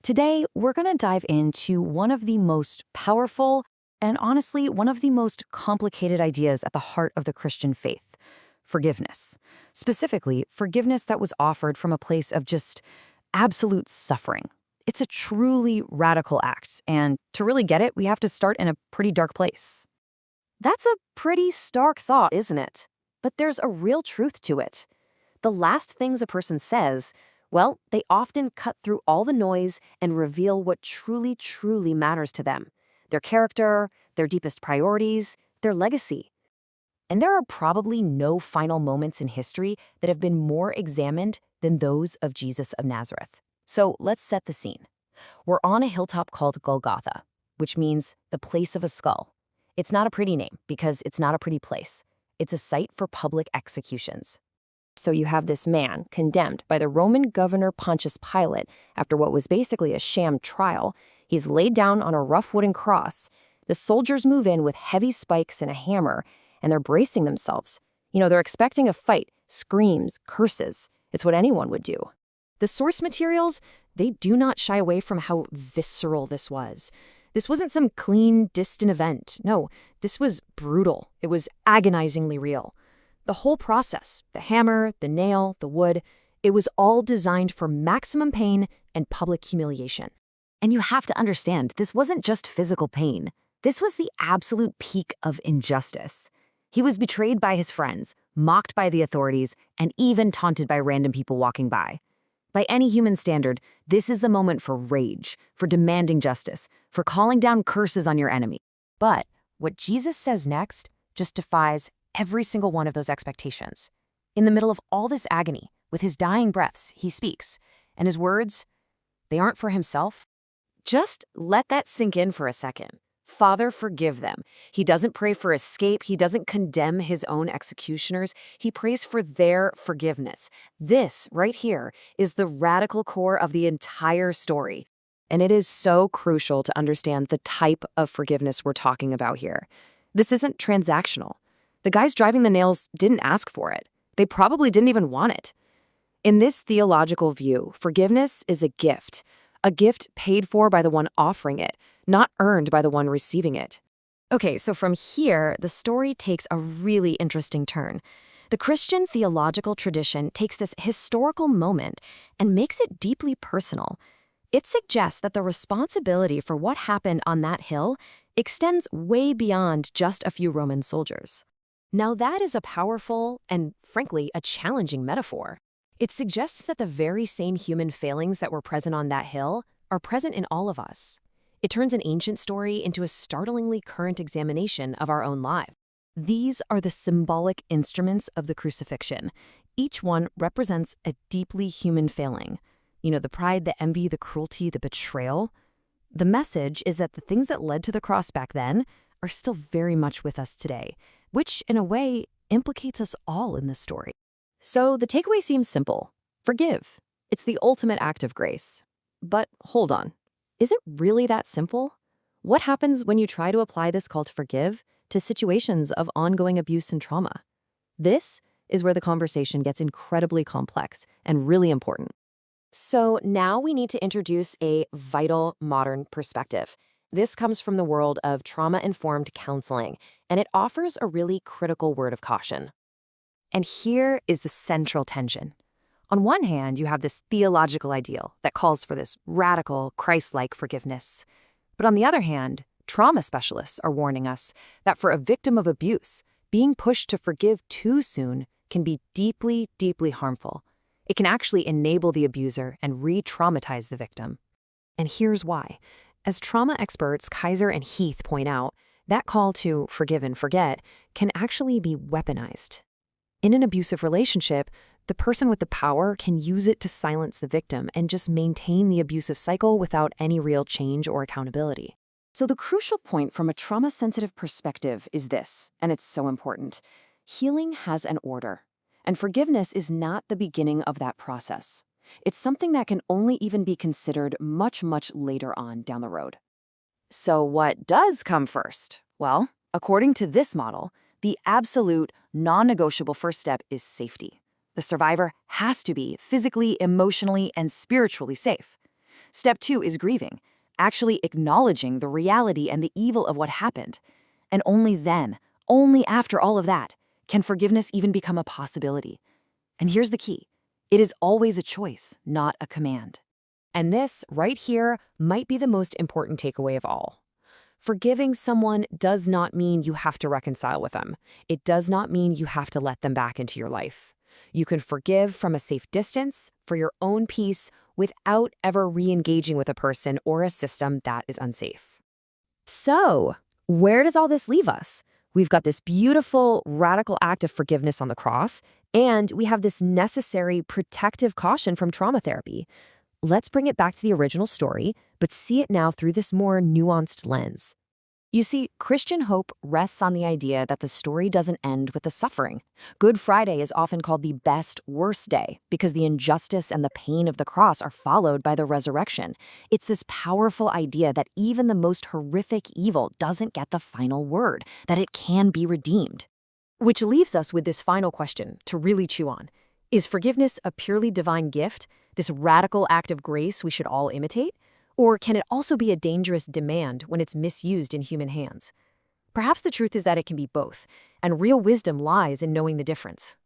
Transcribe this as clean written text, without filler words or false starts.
Today, we're going to dive into one of the most powerful and honestly, one of the most complicated ideas at the heart of the Christian faith: forgiveness. Specifically, forgiveness that was offered from a place of just absolute suffering. It's a truly radical act, and to really get it, we have to start in a pretty dark place. That's a pretty stark thought, isn't it? But there's a real truth to it. The last things a person says, well, they often cut through all the noise and reveal what truly matters to them: their character, their deepest priorities, their legacy. And there are probably no final moments in history that have been more examined than those of Jesus of Nazareth. So let's set the scene. We're on a hilltop called Golgotha, which means the place of a skull. It's not a pretty name because it's not a pretty place. It's a site for public executions. So you have this man condemned by the Roman governor Pontius Pilate after what was basically a sham trial. He's laid down on a rough wooden cross. The soldiers move in with heavy spikes and a hammer, and they're bracing themselves. They're expecting a fight, screams, curses. It's what anyone would do. The source materials, they do not shy away from how visceral this was. This wasn't some clean, distant event. No, this was brutal. It was agonizingly real. The whole process, the hammer, the nail, the wood, it was all designed for maximum pain and public humiliation. And you have to understand, this wasn't just physical pain. This was the absolute peak of injustice. He was betrayed by his friends, mocked by the authorities, and even taunted by random people walking by. By any human standard, this is the moment for rage, for demanding justice, for calling down curses on your enemy. But what Jesus says next just defies every single one of those expectations. In the middle of all this agony, with his dying breaths, he speaks, and his words, they aren't for himself. Just let that sink in for a second. Father, forgive them. He doesn't pray for escape. He doesn't condemn his own executioners. He prays for their forgiveness. This, right here, is the radical core of the entire story. And it is so crucial to understand the type of forgiveness we're talking about here. This isn't transactional. The guys driving the nails didn't ask for it. They probably didn't even want it. In this theological view, forgiveness is a gift paid for by the one offering it, not earned by the one receiving it. Okay, so from here, the story takes a really interesting turn. The Christian theological tradition takes this historical moment and makes it deeply personal. It suggests that the responsibility for what happened on that hill extends way beyond just a few Roman soldiers. Now that is a powerful and, frankly, a challenging metaphor. It suggests that the very same human failings that were present on that hill are present in all of us. It turns an ancient story into a startlingly current examination of our own lives. These are the symbolic instruments of the crucifixion. Each one represents a deeply human failing. The pride, the envy, the cruelty, the betrayal. The message is that the things that led to the cross back then are still very much with us today, which, in a way, implicates us all in this story. So the takeaway seems simple. Forgive. It's the ultimate act of grace. But hold on. Is it really that simple? What happens when you try to apply this call to forgive to situations of ongoing abuse and trauma? This is where the conversation gets incredibly complex and really important. So now we need to introduce a vital modern perspective. This comes from the world of trauma-informed counseling, and it offers a really critical word of caution. And here is the central tension. On one hand, you have this theological ideal that calls for this radical, Christ-like forgiveness. But on the other hand, trauma specialists are warning us that for a victim of abuse, being pushed to forgive too soon can be deeply harmful. It can actually enable the abuser and re-traumatize the victim. And here's why. As trauma experts Kaiser and Heath point out, that call to forgive and forget can actually be weaponized. In an abusive relationship, the person with the power can use it to silence the victim and just maintain the abusive cycle without any real change or accountability. So the crucial point from a trauma-sensitive perspective is this, and it's so important. Healing has an order, and forgiveness is not the beginning of that process. It's something that can only even be considered much later on down the road. So what does come first? Well, according to this model, the absolute, non-negotiable first step is safety. The survivor has to be physically, emotionally, and spiritually safe. Step 2 is grieving, actually acknowledging the reality and the evil of what happened. And only then, only after all of that, can forgiveness even become a possibility. And here's the key. It is always a choice, not a command. And this, right here, might be the most important takeaway of all. Forgiving someone does not mean you have to reconcile with them. It does not mean you have to let them back into your life. You can forgive from a safe distance for your own peace without ever re-engaging with a person or a system that is unsafe. So, where does all this leave us? We've got this beautiful, radical act of forgiveness on the cross, and we have this necessary protective caution from trauma therapy. Let's bring it back to the original story, but see it now through this more nuanced lens. You see, Christian hope rests on the idea that the story doesn't end with the suffering. Good Friday is often called the best, worst day because the injustice and the pain of the cross are followed by the resurrection. It's this powerful idea that even the most horrific evil doesn't get the final word, that it can be redeemed. Which leaves us with this final question to really chew on. Is forgiveness a purely divine gift, this radical act of grace we should all imitate? Or can it also be a dangerous demand when it's misused in human hands? Perhaps the truth is that it can be both, and real wisdom lies in knowing the difference.